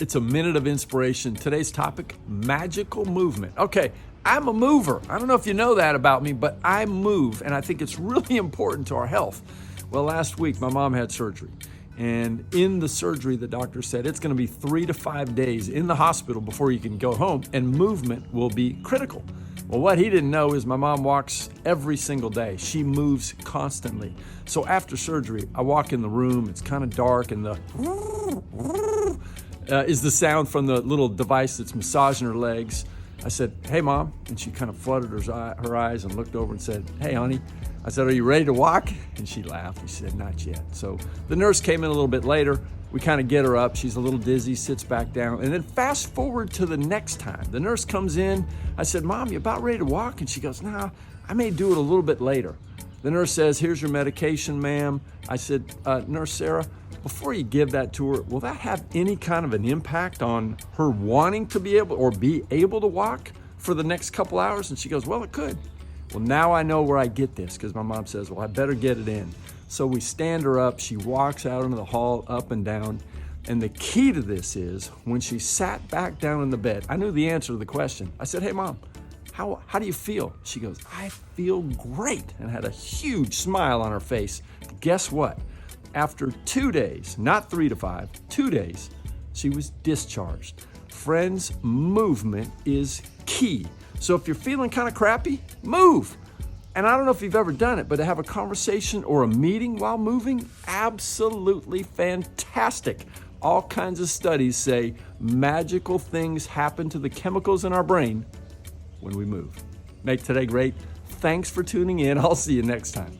It's a minute of inspiration. Today's topic, magical movement. Okay, I'm a mover. I don't know if you know that about me, but I move, and I think it's really important to our health. Well, last week, my mom had surgery. And in the surgery, the doctor said it's going to be 3 to 5 days in the hospital before you can go home, and movement will be critical. Well, what he didn't know is my mom walks every single day. She moves constantly. So after surgery, I walk in the room. It's kind of dark, and the is the sound from the little device that's massaging her legs. I said, "Hey, Mom," and she kind of fluttered her eyes and looked over and said, "Hey, honey." I said, "Are you ready to walk?" And she laughed. She said, "Not yet." So the nurse came in a little bit later. We kind of get her up. She's a little dizzy, sits back down. And then fast forward to the next time. The nurse comes in. I said, "Mom, you about ready to walk?" And she goes, "Nah, I may do it a little bit later." The nurse says, "Here's your medication, ma'am." I said, "Nurse Sarah, before you give that to her, will that have any kind of an impact on her wanting to be able to walk for the next couple hours?" And she goes, "Well, it could." Well, now I know where I get this, because my mom says, "Well, I better get it in." So we stand her up. She walks out into the hall, up and down. And the key to this is when she sat back down in the bed, I knew the answer to the question. I said, "Hey, Mom, how do you feel?" She goes, "I feel great," and had a huge smile on her face. Guess what? After 2 days, not 3 to 5, 2 days, she was discharged. Friends, movement is key. So if you're feeling kind of crappy, move. And I don't know if you've ever done it, but to have a conversation or a meeting while moving, absolutely fantastic. All kinds of studies say magical things happen to the chemicals in our brain when we move. Make today great. Thanks for tuning in. I'll see you next time.